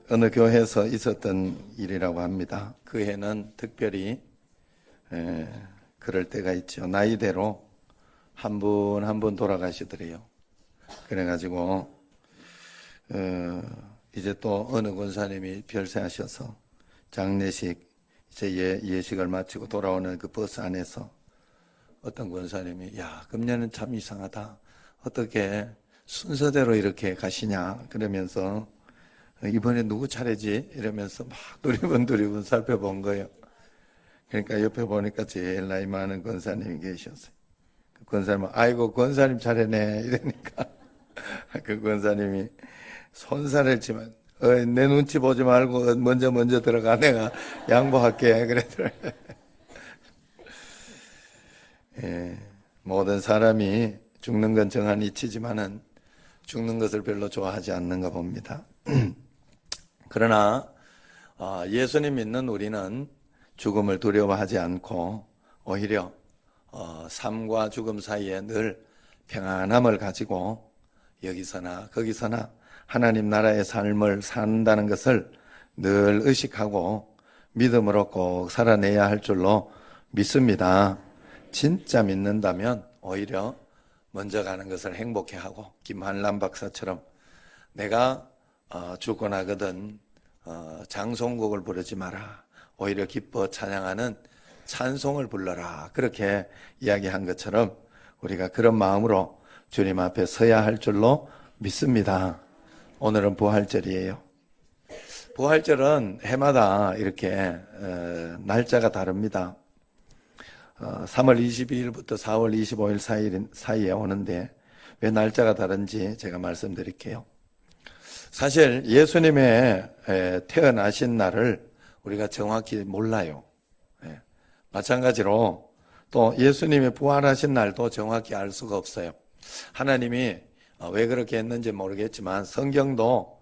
어느 교회에서 있었던 일이라고 합니다. 그 해는 특별히 그럴 때가 있죠. 나이대로 한 분 한 분 돌아가시더래요. 그래가지고 이제 또 어느 권사님이 별세하셔서 장례식 이제 예식을 마치고 돌아오는 그 버스 안에서 어떤 권사님이 야, 금년은 참 이상하다. 어떻게 순서대로 이렇게 가시냐 그러면서 이번에 누구 차례지? 이러면서 막 두리번두리번 살펴본 거예요. 그러니까 옆에 보니까 제일 나이 많은 권사님이 계셨어요. 그 권사님은 아이고 권사님 차례네 이러니까 그 권사님이 손살을 치면 내 눈치 보지 말고 먼저 들어가 내가 양보할게 그랬더라고요. 예, 모든 사람이 죽는 건 정한 이치지만은 죽는 것을 별로 좋아하지 않는가 봅니다. 그러나 예수님 믿는 우리는 죽음을 두려워하지 않고 오히려 삶과 죽음 사이에 늘 평안함을 가지고 여기서나 거기서나 하나님 나라의 삶을 산다는 것을 늘 의식하고 믿음으로 꼭 살아내야 할 줄로 믿습니다. 진짜 믿는다면 오히려 먼저 가는 것을 행복해하고 김한란 박사처럼 내가 죽고 나거든 장송곡을 부르지 마라. 오히려 기뻐 찬양하는 찬송을 불러라. 그렇게 이야기한 것처럼 우리가 그런 마음으로 주님 앞에 서야 할 줄로 믿습니다. 오늘은 부활절이에요. 부활절은 해마다 이렇게 날짜가 다릅니다. 3월 22일부터 4월 25일 사이에 오는데 왜 날짜가 다른지 제가 말씀드릴게요. 사실 예수님의 태어나신 날을 우리가 정확히 몰라요. 마찬가지로 또 예수님이 부활하신 날도 정확히 알 수가 없어요. 하나님이 왜 그렇게 했는지 모르겠지만 성경도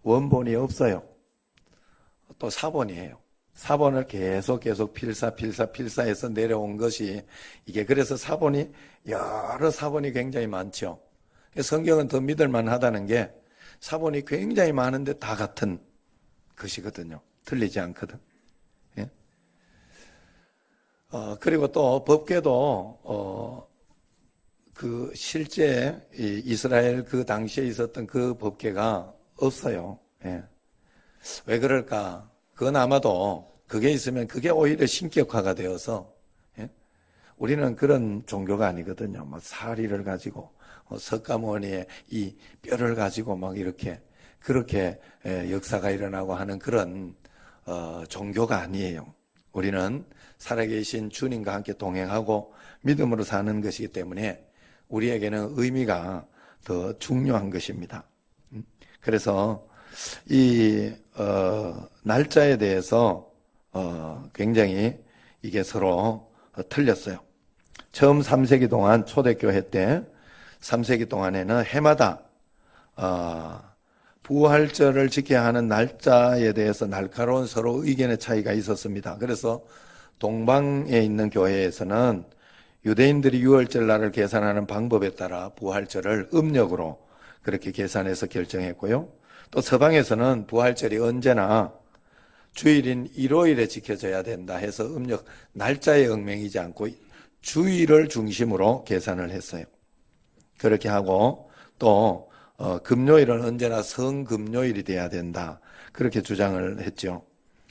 원본이 없어요. 또 사본이에요. 사본을 계속 필사해서 내려온 것이 이게 그래서 사본이 여러 사본이 굉장히 많죠. 성경은 더 믿을만 하다는 게 사본이 굉장히 많은데 다 같은 것이거든요. 틀리지 않거든. 예? 그리고 또 법궤도 그 실제 이스라엘 그 당시에 있었던 그 법궤가 없어요. 예. 왜 그럴까? 그건 아마도 그게 있으면 그게 오히려 신격화가 되어서 우리는 그런 종교가 아니거든요. 뭐 사리를 가지고 석가모니의 이 뼈를 가지고 막 이렇게 그렇게 역사가 일어나고 하는 그런 종교가 아니에요. 우리는 살아계신 주님과 함께 동행하고 믿음으로 사는 것이기 때문에 우리에게는 의미가 더 중요한 것입니다. 그래서 이 날짜에 대해서 굉장히 이게 서로 틀렸어요. 처음 3세기 동안 초대교회 때 3세기 동안에는 해마다 부활절을 지켜야 하는 날짜에 대해서 날카로운 서로 의견의 차이가 있었습니다. 그래서 동방에 있는 교회에서는 유대인들이 유월절 날을 계산하는 방법에 따라 부활절을 음력으로 그렇게 계산해서 결정했고요. 또 서방에서는 부활절이 언제나 주일인 일요일에 지켜져야 된다 해서 음력 날짜의 얽매이지 않고 주일을 중심으로 계산을 했어요. 그렇게 하고 또 금요일은 언제나 성금요일이 돼야 된다. 그렇게 주장을 했죠.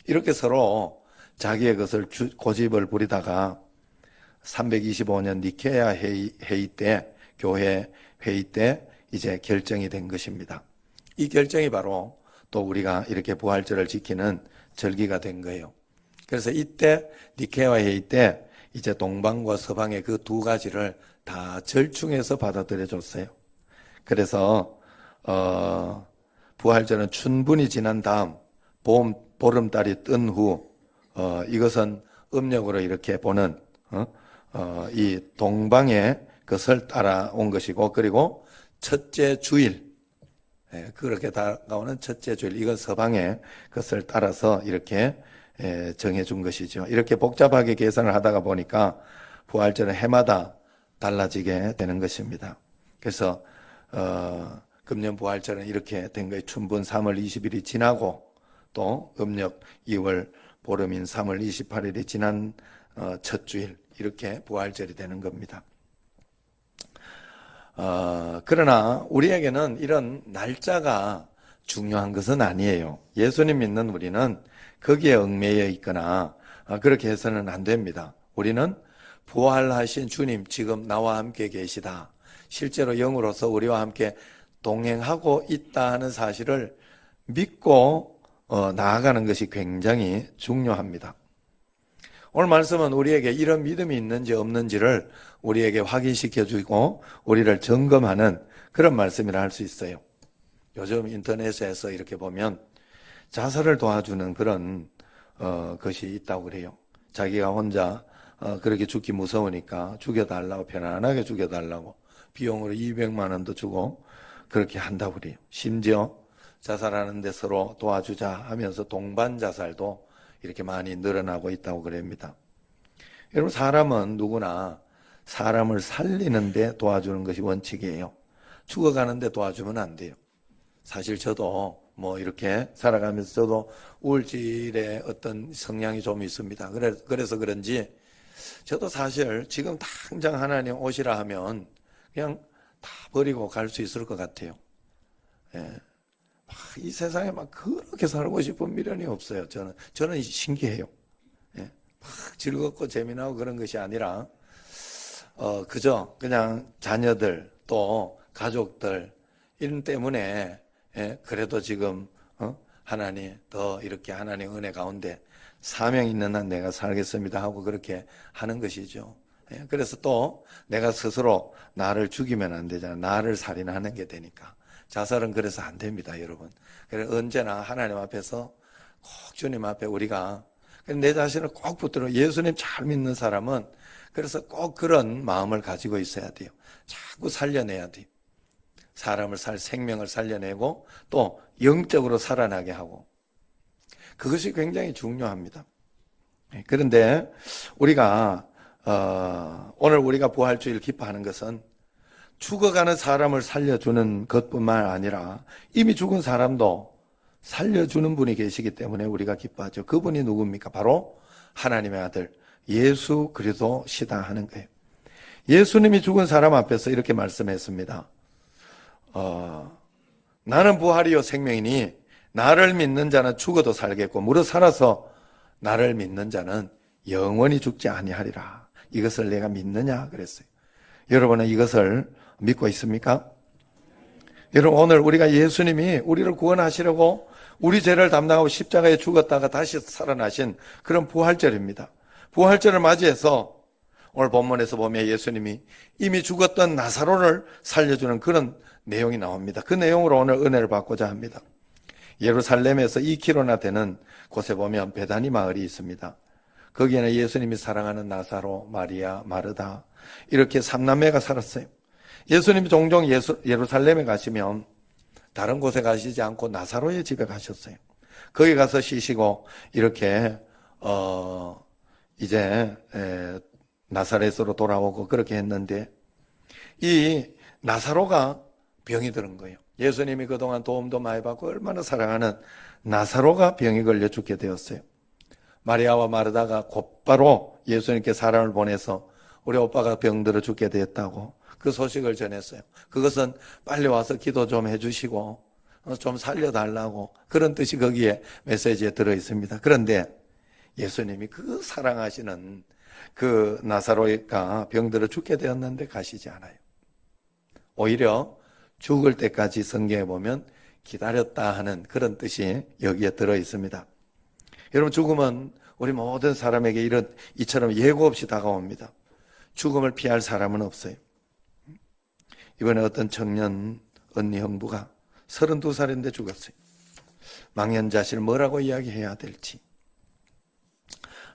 이렇게 서로 자기의 것을 고집을 부리다가 325년 니케아 회의 때 교회 회의 때 이제 결정이 된 것입니다. 이 결정이 바로 또 우리가 이렇게 부활절을 지키는 절기가 된 거예요. 그래서 이때 니케아 회의 때 이제 동방과 서방의 그 두 가지를 다 절충해서 받아들여 줬어요. 그래서 부활절은 춘분이 지난 다음 보름달이 뜬 후 이것은 음력으로 이렇게 보는 이 동방의 것을 따라온 것이고 그리고 첫째 주일 그렇게 다가오는 첫째 주일, 이건 서방의 것을 따라서 이렇게 정해준 것이죠. 이렇게 복잡하게 계산을 하다가 보니까 부활절은 해마다 달라지게 되는 것입니다. 그래서 금년 부활절은 이렇게 된 거예요. 춘분 3월 20일이 지나고 또 음력 2월 보름인 3월 28일이 지난 첫 주일, 이렇게 부활절이 되는 겁니다. 그러나 우리에게는 이런 날짜가 중요한 것은 아니에요. 예수님 믿는 우리는 거기에 얽매여 있거나 그렇게 해서는 안 됩니다. 우리는 부활하신 주님 지금 나와 함께 계시다, 실제로 영으로서 우리와 함께 동행하고 있다 하는 사실을 믿고 나아가는 것이 굉장히 중요합니다. 오늘 말씀은 우리에게 이런 믿음이 있는지 없는지를 우리에게 확인시켜주고 우리를 점검하는 그런 말씀이라 할 수 있어요. 요즘 인터넷에서 이렇게 보면 자살을 도와주는 그런 것이 있다고 그래요. 자기가 혼자 그렇게 죽기 무서우니까 죽여달라고, 편안하게 죽여달라고 비용으로 200만 원도 주고 그렇게 한다고 그래요. 심지어 자살하는데 서로 도와주자 하면서 동반 자살도 이렇게 많이 늘어나고 있다고 그럽니다. 여러분, 사람은 누구나 사람을 살리는데 도와주는 것이 원칙이에요. 죽어가는데 도와주면 안 돼요. 사실 저도 이렇게 살아가면서 저도 우울질의 어떤 성향이 좀 있습니다. 그래서 그런지 저도 사실 지금 당장 하나님 오시라 하면 그냥 다 버리고 갈 수 있을 것 같아요. 이 세상에 막 그렇게 살고 싶은 미련이 없어요. 저는 신기해요. 막 즐겁고 재미나고 그런 것이 아니라 그저 그냥 자녀들 또 가족들 이런 때문에 그래도 지금 하나님 더 이렇게 하나님 은혜 가운데 사명 있는 한 내가 살겠습니다 하고 그렇게 하는 것이죠. 그래서 또 내가 스스로 나를 죽이면 안 되잖아. 나를 살인하는 게 되니까. 자살은 그래서 안 됩니다, 여러분. 그래서 언제나 하나님 앞에서 꼭 주님 앞에 우리가 내 자신을 꼭 붙들어, 예수님 잘 믿는 사람은 그래서 꼭 그런 마음을 가지고 있어야 돼요. 자꾸 살려내야 돼요. 사람을 생명을 살려내고 또 영적으로 살아나게 하고, 그것이 굉장히 중요합니다. 그런데 우리가 오늘 우리가 부활주일 기뻐하는 것은 죽어가는 사람을 살려주는 것뿐만 아니라 이미 죽은 사람도 살려주는 분이 계시기 때문에 우리가 기뻐하죠. 그분이 누굽니까? 바로 하나님의 아들 예수 그리스도시다 하는 거예요. 예수님이 죽은 사람 앞에서 이렇게 말씀했습니다. 나는 부활이요 생명이니 나를 믿는 자는 죽어도 살겠고 무릇 살아서 나를 믿는 자는 영원히 죽지 아니하리라. 이것을 내가 믿느냐 그랬어요. 여러분은 이것을 믿고 있습니까? 여러분, 오늘 우리가 예수님이 우리를 구원하시려고 우리 죄를 담당하고 십자가에 죽었다가 다시 살아나신 그런 부활절입니다. 부활절을 맞이해서 오늘 본문에서 보면 예수님이 이미 죽었던 나사로를 살려주는 그런 내용이 나옵니다. 그 내용으로 오늘 은혜를 받고자 합니다. 예루살렘에서 2km나 되는 곳에 보면 베다니 마을이 있습니다. 거기에는 예수님이 사랑하는 나사로, 마리아, 마르다 이렇게 3남매가 살았어요. 예수님이 종종 예루살렘에 가시면 다른 곳에 가시지 않고 나사로의 집에 가셨어요. 거기 가서 쉬시고 이렇게 이제 나사렛으로 돌아오고 그렇게 했는데 이 나사로가 병이 들은 거예요. 예수님이 그동안 도움도 많이 받고 얼마나 사랑하는 나사로가 병이 걸려 죽게 되었어요. 마리아와 마르다가 곧바로 예수님께 사람을 보내서 우리 오빠가 병들어 죽게 되었다고 그 소식을 전했어요. 그것은 빨리 와서 기도 좀 해주시고 좀 살려달라고, 그런 뜻이 거기에 메시지에 들어있습니다. 그런데 예수님이 그 사랑하시는 그 나사로가 병들어 죽게 되었는데 가시지 않아요. 오히려 죽을 때까지 성경에 보면 기다렸다 하는 그런 뜻이 여기에 들어있습니다. 여러분, 죽음은 우리 모든 사람에게 이처럼 예고 없이 다가옵니다. 죽음을 피할 사람은 없어요. 이번에 어떤 청년 언니 형부가 32살인데 죽었어요. 망연자실 뭐라고 이야기해야 될지.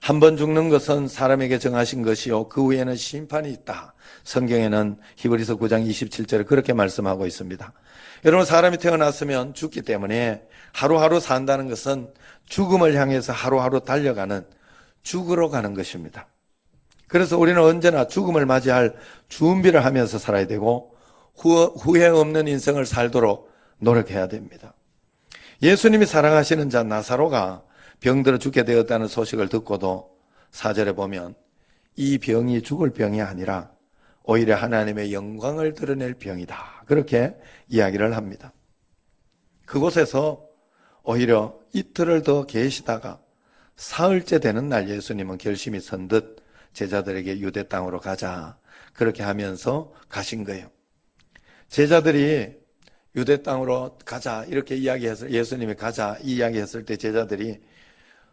한 번 죽는 것은 사람에게 정하신 것이요 그 후에는 심판이 있다. 성경에는 히브리서 9장 27절에 그렇게 말씀하고 있습니다. 여러분, 사람이 태어났으면 죽기 때문에 하루하루 산다는 것은 죽음을 향해서 하루하루 달려가는, 죽으러 가는 것입니다. 그래서 우리는 언제나 죽음을 맞이할 준비를 하면서 살아야 되고 후회 없는 인생을 살도록 노력해야 됩니다. 예수님이 사랑하시는 자 나사로가 병들어 죽게 되었다는 소식을 듣고도 4절에 보면 이 병이 죽을 병이 아니라 오히려 하나님의 영광을 드러낼 병이다. 그렇게 이야기를 합니다. 그곳에서 오히려 이틀을 더 계시다가 사흘째 되는 날 예수님은 결심이 선 듯 제자들에게 유대 땅으로 가자. 그렇게 하면서 가신 거예요. 제자들이 유대 땅으로 가자 이렇게 이야기해서 예수님이 가자 이야기했을 때 제자들이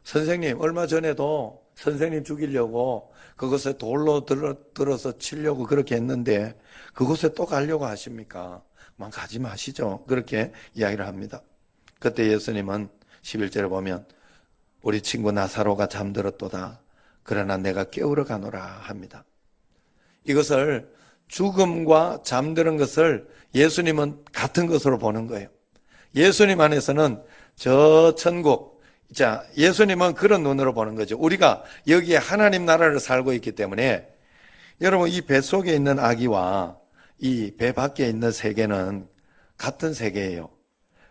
선생님 얼마 전에도 선생님 죽이려고 그것에 돌로 들어서 치려고 그렇게 했는데 그곳에 또 가려고 하십니까? 가지 마시죠. 그렇게 이야기를 합니다. 그때 예수님은 11절에 보면 우리 친구 나사로가 잠들었도다. 그러나 내가 깨우러 가노라 합니다. 이것을 죽음과 잠드는 것을 예수님은 같은 것으로 보는 거예요. 예수님 안에서는 저 천국, 자, 예수님은 그런 눈으로 보는 거죠. 우리가 여기에 하나님 나라를 살고 있기 때문에 여러분 이 뱃속에 있는 아기와 이 배 밖에 있는 세계는 같은 세계예요.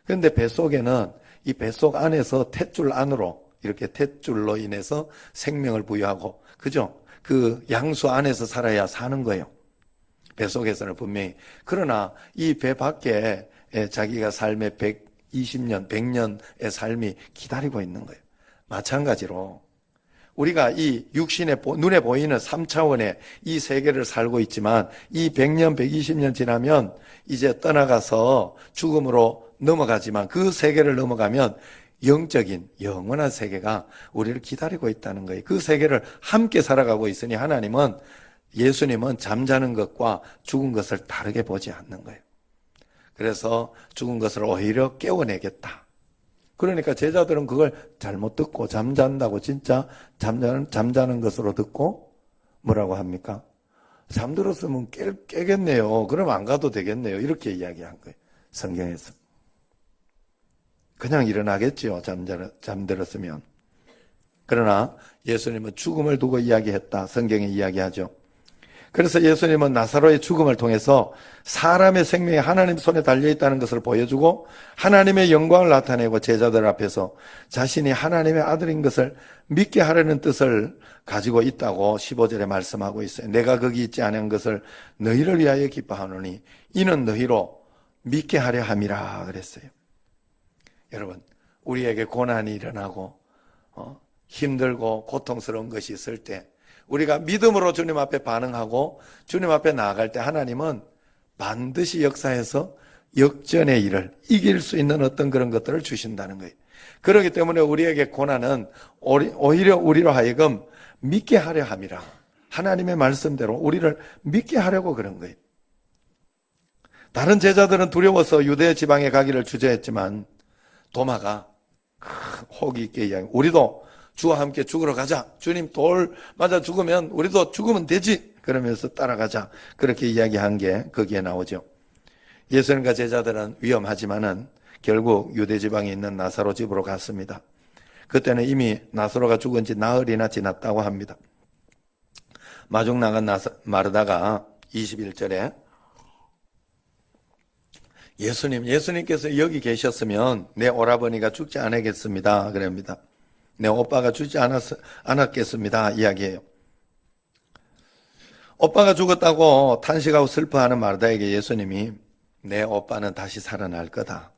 그런데 뱃속에는 이 뱃속 안에서 탯줄 안으로 이렇게 탯줄로 인해서 생명을 부여하고, 그죠? 그 양수 안에서 살아야 사는 거예요. 뱃속에서는 분명히. 그러나 이 배 밖에 자기가 삶의 120년, 100년의 삶이 기다리고 있는 거예요. 마찬가지로 우리가 이 육신의 눈에 보이는 3차원의 이 세계를 살고 있지만 이 100년, 120년 지나면 이제 떠나가서 죽음으로 넘어가지만 그 세계를 넘어가면 영적인 영원한 세계가 우리를 기다리고 있다는 거예요. 그 세계를 함께 살아가고 있으니 하나님은, 예수님은 잠자는 것과 죽은 것을 다르게 보지 않는 거예요. 그래서 죽은 것을 오히려 깨워내겠다. 그러니까 제자들은 그걸 잘못 듣고 잠잔다고 진짜 잠자는 것으로 듣고 뭐라고 합니까? 잠들었으면 깨겠네요. 그럼 안 가도 되겠네요. 이렇게 이야기한 거예요. 성경에서. 그냥 일어나겠지요. 잠들었으면. 그러나 예수님은 죽음을 두고 이야기했다. 성경에 이야기하죠. 그래서 예수님은 나사로의 죽음을 통해서 사람의 생명이 하나님 손에 달려있다는 것을 보여주고 하나님의 영광을 나타내고 제자들 앞에서 자신이 하나님의 아들인 것을 믿게 하려는 뜻을 가지고 있다고 15절에 말씀하고 있어요. 내가 거기 있지 않은 것을 너희를 위하여 기뻐하노니 이는 너희로 믿게 하려 함이라 그랬어요. 여러분, 우리에게 고난이 일어나고 힘들고 고통스러운 것이 있을 때 우리가 믿음으로 주님 앞에 반응하고 주님 앞에 나아갈 때 하나님은 반드시 역사해서 역전의 일을 이길 수 있는 어떤 그런 것들을 주신다는 거예요. 그렇기 때문에 우리에게 고난은 오히려 우리로 하여금 믿게 하려 함이라. 하나님의 말씀대로 우리를 믿게 하려고 그런 거예요. 다른 제자들은 두려워서 유대 지방에 가기를 주저했지만 도마가 호기 있게 이야기, 우리도 주와 함께 죽으러 가자. 주님 돌 맞아 죽으면 우리도 죽으면 되지. 그러면서 따라가자. 그렇게 이야기한 게 거기에 나오죠. 예수님과 제자들은 위험하지만은 결국 유대 지방에 있는 나사로 집으로 갔습니다. 그때는 이미 나사로가 죽은 지 나흘이나 지났다고 합니다. 마중 나간 마르다가 21절에 예수님께서 여기 계셨으면 내 오라버니가 죽지 않았겠습니다. 그럽니다. 내 오빠가 죽지 않았겠습니다. 이야기해요. 오빠가 죽었다고 탄식하고 슬퍼하는 마르다에게 예수님이 내 오빠는 다시 살아날 거다.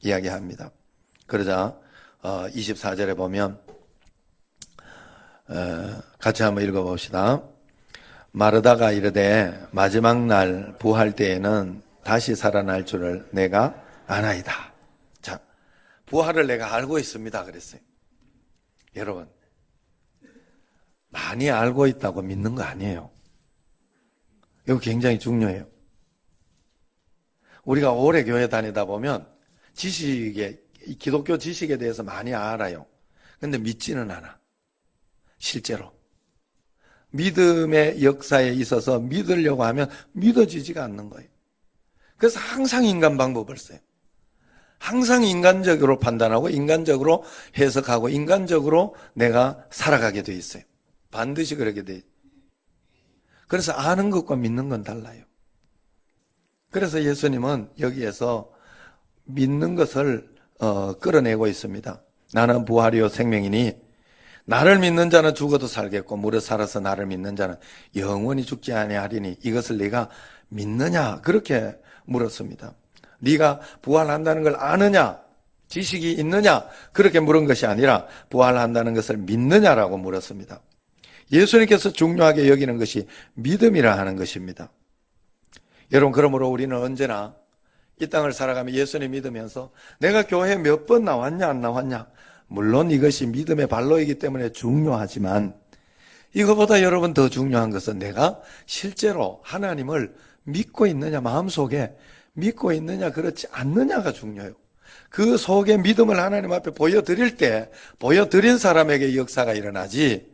이야기합니다. 그러자 24절에 보면 같이 한번 읽어봅시다. 마르다가 이르되 마지막 날 부활 때에는 다시 살아날 줄을 내가 아나이다. 자, 부활을 내가 알고 있습니다. 그랬어요. 여러분, 많이 알고 있다고 믿는 거 아니에요. 이거 굉장히 중요해요. 우리가 오래 교회 다니다 보면 기독교 지식에 대해서 많이 알아요. 근데 믿지는 않아. 실제로. 믿음의 역사에 있어서 믿으려고 하면 믿어지지가 않는 거예요. 그래서 항상 인간 방법을 써요. 항상 인간적으로 판단하고 인간적으로 해석하고 인간적으로 내가 살아가게 돼 있어요. 반드시 그렇게 돼 있어요. 그래서 아는 것과 믿는 건 달라요. 그래서 예수님은 여기에서 믿는 것을 끌어내고 있습니다. 나는 부활이요 생명이니 나를 믿는 자는 죽어도 살겠고 무릇 살아서 나를 믿는 자는 영원히 죽지 아니하리니 이것을 네가 믿느냐? 그렇게 물었습니다. 네가 부활한다는 걸 아느냐? 지식이 있느냐? 그렇게 물은 것이 아니라 부활한다는 것을 믿느냐라고 물었습니다. 예수님께서 중요하게 여기는 것이 믿음이라 하는 것입니다. 여러분, 그러므로 우리는 언제나 이 땅을 살아가며 예수님 믿으면서 내가 교회 몇 번 나왔냐 안 나왔냐, 물론 이것이 믿음의 발로이기 때문에 중요하지만 이거보다 여러분 더 중요한 것은 내가 실제로 하나님을 믿고 있느냐, 마음속에 믿고 있느냐 그렇지 않느냐가 중요해요. 그 속에 믿음을 하나님 앞에 보여드릴 때 보여드린 사람에게 역사가 일어나지,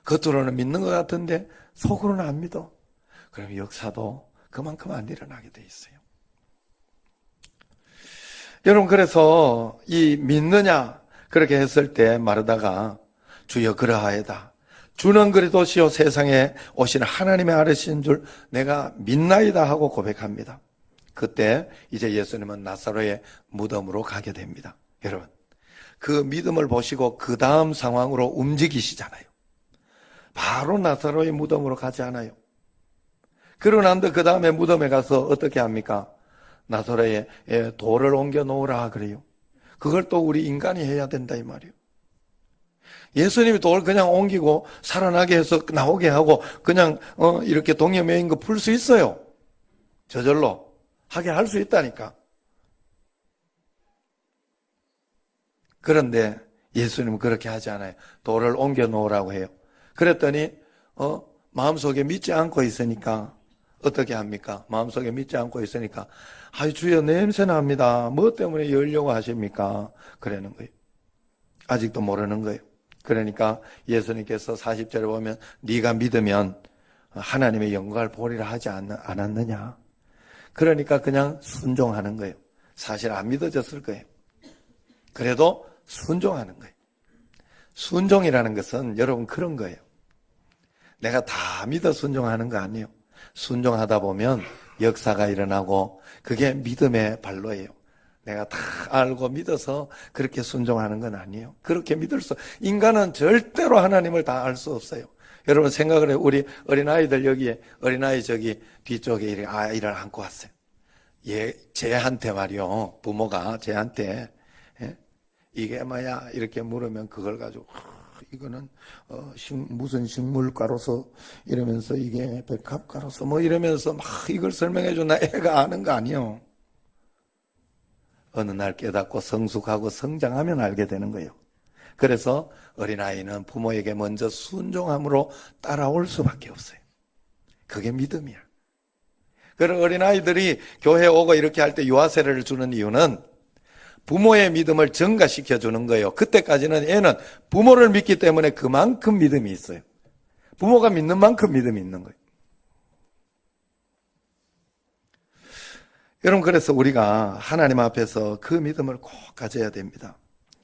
겉으로는 믿는 것 같은데 속으로는 안 믿어. 그럼 역사도 그만큼 안 일어나게 돼 있어요. 여러분, 그래서 이 믿느냐 그렇게 했을 때 마르다가 주여 그러하이다, 주는 그리스도시요 세상에 오신 하나님의 아들이신 줄 내가 믿나이다 하고 고백합니다. 그때 이제 예수님은 나사로의 무덤으로 가게 됩니다. 여러분, 그 믿음을 보시고 그 다음 상황으로 움직이시잖아요. 바로 나사로의 무덤으로 가지 않아요. 그러고 난 뒤 그 다음에 무덤에 가서 어떻게 합니까? 나사로에 돌을 옮겨 놓으라 그래요. 그걸 또 우리 인간이 해야 된다 이 말이에요. 예수님이 돌 그냥 옮기고 살아나게 해서 나오게 하고 그냥 이렇게 동여매인 거 풀 수 있어요. 저절로 하게 할 수 있다니까. 그런데 예수님은 그렇게 하지 않아요. 돌을 옮겨 놓으라고 해요. 그랬더니 마음속에 믿지 않고 있으니까 어떻게 합니까? 마음속에 믿지 않고 있으니까 아이 주여 냄새 납니다. 뭐 때문에 열려고 하십니까? 그러는 거예요. 아직도 모르는 거예요. 그러니까 예수님께서 40절에 보면 네가 믿으면 하나님의 영광을 보리라 하지 않았느냐. 그러니까 그냥 순종하는 거예요. 사실 안 믿어졌을 거예요. 그래도 순종하는 거예요. 순종이라는 것은 여러분 그런 거예요. 내가 다 믿어 순종하는 거 아니에요. 순종하다 보면 역사가 일어나고 그게 믿음의 발로예요. 내가 다 알고 믿어서 그렇게 순종하는 건 아니에요. 그렇게 믿을 수, 인간은 절대로 하나님을 다 알 수 없어요. 여러분 생각을 해요. 우리 어린아이들 여기에, 어린아이 저기 뒤쪽에 아이를 안고 왔어요. 쟤한테 말이요, 부모가 쟤한테 이게 뭐야 이렇게 물으면 그걸 가지고 이거는 무슨 식물가로서 이러면서 이게 백합가로서 뭐 이러면서 막 이걸 설명해 줘. 나 애가 아는 거 아니에요. 어느 날 깨닫고 성숙하고 성장하면 알게 되는 거예요. 그래서 어린아이는 부모에게 먼저 순종함으로 따라올 수밖에 없어요. 그게 믿음이야. 그래서 어린아이들이 교회에 오고 이렇게 할 때 유아세례를 주는 이유는 부모의 믿음을 증가시켜 주는 거예요. 그때까지는 애는 부모를 믿기 때문에 그만큼 믿음이 있어요. 부모가 믿는 만큼 믿음이 있는 거예요. 여러분, 그래서 우리가 하나님 앞에서 그 믿음을 꼭 가져야 됩니다.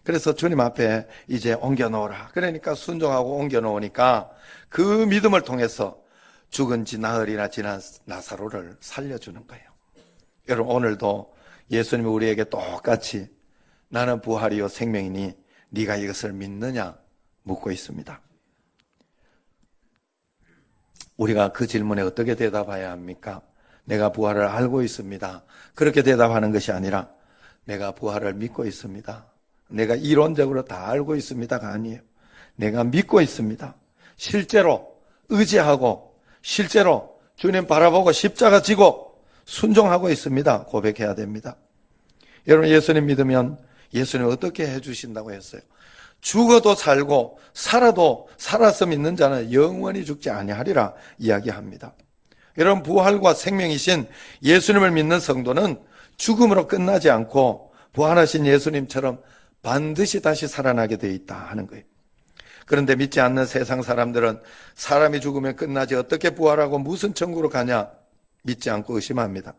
그래서 주님 앞에 이제 옮겨놓으라. 그러니까 순종하고 옮겨놓으니까 그 믿음을 통해서 죽은 지 나흘이나 지난 나사로를 살려주는 거예요. 여러분, 오늘도 예수님이 우리에게 똑같이 나는 부활이요 생명이니 네가 이것을 믿느냐 묻고 있습니다. 우리가 그 질문에 어떻게 대답해야 합니까? 내가 부활을 알고 있습니다. 그렇게 대답하는 것이 아니라 내가 부활을 믿고 있습니다. 내가 이론적으로 다 알고 있습니다가 아니에요. 내가 믿고 있습니다. 실제로 의지하고 실제로 주님 바라보고 십자가 지고 순종하고 있습니다. 고백해야 됩니다. 여러분, 예수님 믿으면 예수님 어떻게 해주신다고 했어요? 죽어도 살고 살아도 살아서 믿는 자는 영원히 죽지 아니하리라 이야기합니다. 여러분, 부활과 생명이신 예수님을 믿는 성도는 죽음으로 끝나지 않고 부활하신 예수님처럼 반드시 다시 살아나게 되어 있다 하는 거예요. 그런데 믿지 않는 세상 사람들은 사람이 죽으면 끝나지 어떻게 부활하고 무슨 천국으로 가냐 믿지 않고 의심합니다.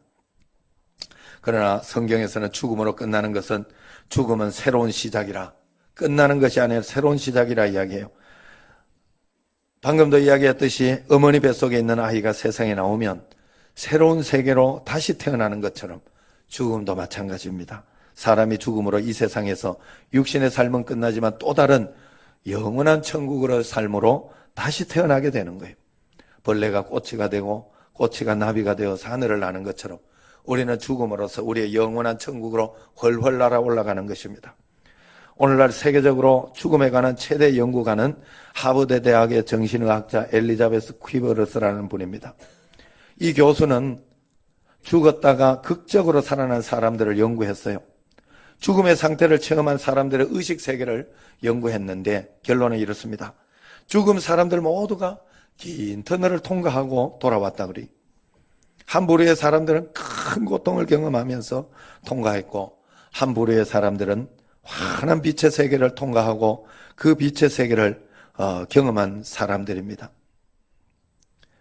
그러나 성경에서는 죽음으로 끝나는 것은 죽음은 새로운 시작이라, 끝나는 것이 아니라 새로운 시작이라 이야기해요. 방금도 이야기했듯이 어머니 뱃속에 있는 아이가 세상에 나오면 새로운 세계로 다시 태어나는 것처럼 죽음도 마찬가지입니다. 사람이 죽음으로 이 세상에서 육신의 삶은 끝나지만 또 다른 영원한 천국으로 삶으로 다시 태어나게 되는 거예요. 벌레가 꼬치가 되고 꼬치가 나비가 되어서 하늘을 나는 것처럼 우리는 죽음으로써 우리의 영원한 천국으로 훨훨 날아 올라가는 것입니다. 오늘날 세계적으로 죽음에 관한 최대 연구가는 하버드 대학의 정신의학자 엘리자베스 퀴버러스라는 분입니다. 이 교수는 죽었다가 극적으로 살아난 사람들을 연구했어요. 죽음의 상태를 체험한 사람들의 의식 세계를 연구했는데 결론은 이렇습니다. 죽음 사람들 모두가 긴 터널을 통과하고 돌아왔다 그리. 한 부류의 사람들은 큰 고통을 경험하면서 통과했고 한 부류의 사람들은 환한 빛의 세계를 통과하고 그 빛의 세계를 경험한 사람들입니다.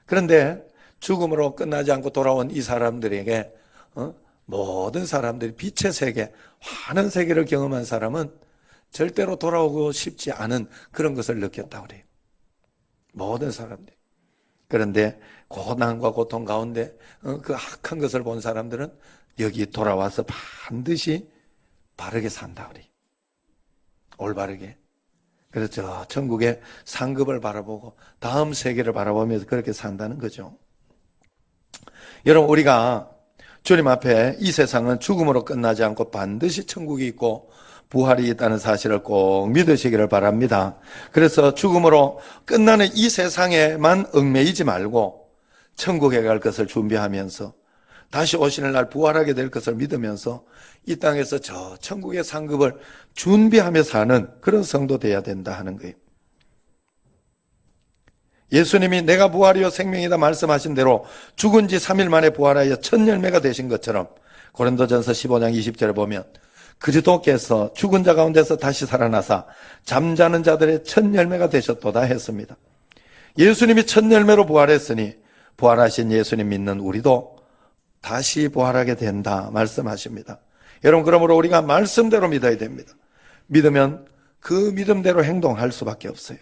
그런데 죽음으로 끝나지 않고 돌아온 이 사람들에게 모든 사람들이 빛의 세계, 환한 세계를 경험한 사람은 절대로 돌아오고 싶지 않은 그런 것을 느꼈다고 그래요. 모든 사람들이. 그런데 고난과 고통 가운데 그 악한 것을 본 사람들은 여기 돌아와서 반드시 바르게 산다 그래요. 올바르게. 그래서 저 천국의 상급을 바라보고 다음 세계를 바라보면서 그렇게 산다는 거죠. 여러분, 우리가 주님 앞에 이 세상은 죽음으로 끝나지 않고 반드시 천국이 있고 부활이 있다는 사실을 꼭 믿으시기를 바랍니다. 그래서 죽음으로 끝나는 이 세상에만 얽매이지 말고 천국에 갈 것을 준비하면서 다시 오시는 날 부활하게 될 것을 믿으면서 이 땅에서 저 천국의 상급을 준비하며 사는 그런 성도 되어야 된다 하는 거예요. 예수님이 내가 부활이요 생명이다 말씀하신 대로 죽은 지 3일 만에 부활하여 첫 열매가 되신 것처럼 고린도전서 15장 20절에 보면 그리스도께서 죽은 자 가운데서 다시 살아나사 잠자는 자들의 첫 열매가 되셨도다 했습니다. 예수님이 첫 열매로 부활했으니 부활하신 예수님 믿는 우리도 다시 부활하게 된다 말씀하십니다. 여러분, 그러므로 우리가 말씀대로 믿어야 됩니다. 믿으면 그 믿음대로 행동할 수밖에 없어요.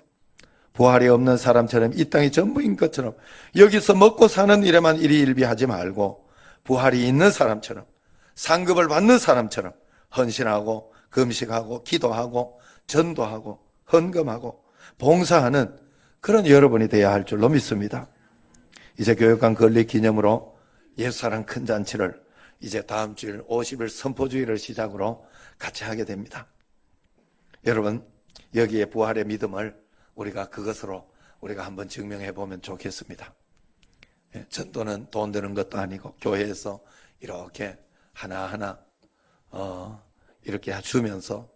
부활이 없는 사람처럼 이 땅이 전부인 것처럼 여기서 먹고 사는 일에만 일희일비하지 말고 부활이 있는 사람처럼 상급을 받는 사람처럼 헌신하고 금식하고 기도하고 전도하고 헌금하고 봉사하는 그런 여러분이 되어야 할 줄로 믿습니다. 이제 교육관 건립 기념으로 예수사랑 큰 잔치를 이제 다음 주일 50일 선포주의를 시작으로 같이 하게 됩니다. 여러분, 여기에 부활의 믿음을 우리가 그것으로 우리가 한번 증명해 보면 좋겠습니다. 전도는 돈 드는 것도 아니고 교회에서 이렇게 하나하나 이렇게 주면서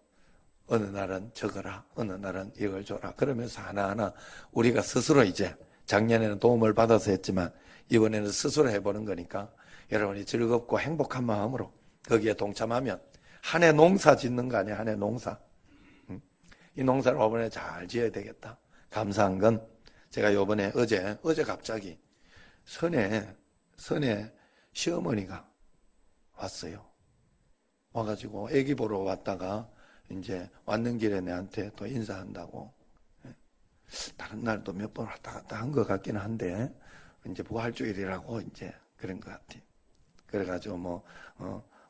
어느 날은 적어라, 어느 날은 이걸 줘라 그러면서 하나하나 우리가 스스로 이제 작년에는 도움을 받아서 했지만 이번에는 스스로 해보는 거니까 여러분이 즐겁고 행복한 마음으로 거기에 동참하면 한 해 농사 짓는 거 아니야. 한 해 농사. 이 농사를 이번에 잘 지어야 되겠다. 감사한 건 제가 요번에 어제 갑자기 선에 시어머니가 왔어요. 와가지고 애기 보러 왔다가 이제 왔는 길에 내한테 또 인사한다고. 다른 날도 몇 번 왔다 갔다 한 것 같기는 한데 이제 부활주일이라고 이제 그런 것 같아요. 그래가지고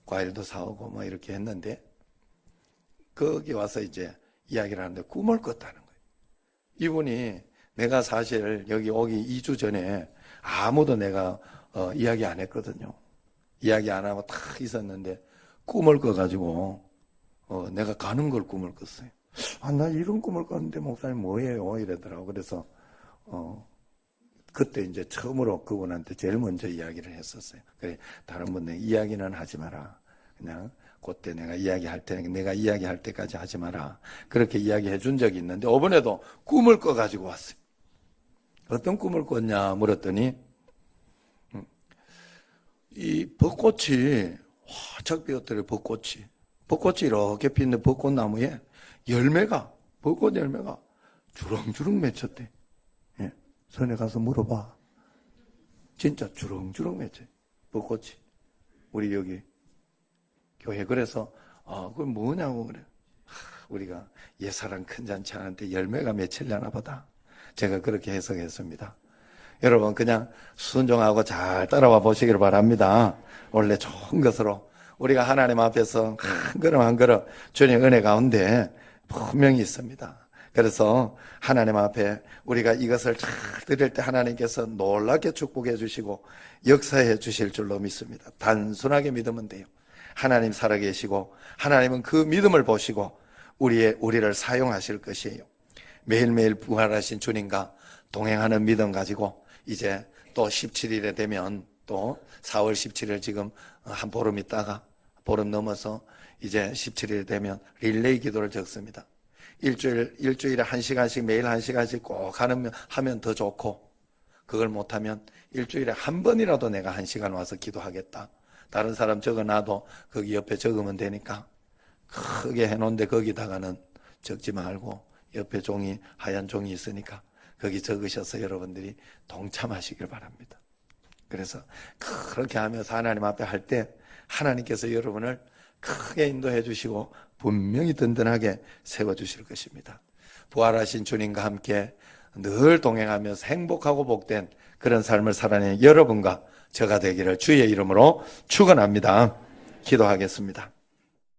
과일도 사오고 이렇게 했는데 거기 와서 이제 이야기를 하는데 꿈을 꿨다는 거예요. 이분이 내가 사실 여기 오기 2주 전에 아무도 내가 이야기 안 했거든요. 이야기 안 하고 탁 있었는데 꿈을 꿔가지고 내가 가는 걸 꿈을 꿨어요. 나 이런 꿈을 꿨는데 목사님 뭐예요? 이러더라고. 그래서 그때 이제 처음으로 그분한테 제일 먼저 이야기를 했었어요. 그래, 다른 분들 이야기는 하지 마라. 그냥 그때 내가 이야기할 때까지 하지 마라. 그렇게 이야기해 준 적이 있는데 이번에도 꿈을 꿔가지고 왔어요. 어떤 꿈을 꿨냐 물었더니 이 벚꽃이 활짝 피었더래. 벚꽃이 이렇게 피는데 벚꽃나무에 벚꽃 열매가 주렁주렁 맺혔대. 예. 선에 가서 물어봐. 진짜 주렁주렁 맺혀. 벚꽃이. 우리 여기 교회. 그래서 그건 뭐냐고 그래. 우리가 예사랑 큰 잔치 하는데 열매가 맺히려나 보다. 제가 그렇게 해석했습니다. 여러분 그냥 순종하고 잘 따라와 보시기를 바랍니다. 원래 좋은 것으로 우리가 하나님 앞에서 한 걸음 한 걸음 주님의 은혜 가운데 분명히 있습니다. 그래서 하나님 앞에 우리가 이것을 잘 드릴 때 하나님께서 놀랍게 축복해 주시고 역사해 주실 줄로 믿습니다. 단순하게 믿으면 돼요. 하나님 살아계시고 하나님은 그 믿음을 보시고 우리를 사용하실 것이에요. 매일매일 부활하신 주님과 동행하는 믿음 가지고 이제 또 17일에 되면 또 4월 17일 지금 한 보름 있다가 보름 넘어서 이제 17일 되면 릴레이 기도를 적습니다. 일주일에 1시간씩 매일 1시간씩 꼭 하면 더 좋고, 그걸 못하면 일주일에 한 번이라도 내가 1시간 와서 기도하겠다. 다른 사람 적어놔도 거기 옆에 적으면 되니까 크게 해놓은데 거기다가는 적지 말고 옆에 종이 하얀 종이 있으니까 거기 적으셔서 여러분들이 동참하시길 바랍니다. 그래서 그렇게 하면서 하나님 앞에 할 때 하나님께서 여러분을 크게 인도해 주시고 분명히 든든하게 세워주실 것입니다. 부활하신 주님과 함께 늘 동행하면서 행복하고 복된 그런 삶을 살아내는 여러분과 저가 되기를 주의 이름으로 축원합니다. 기도하겠습니다.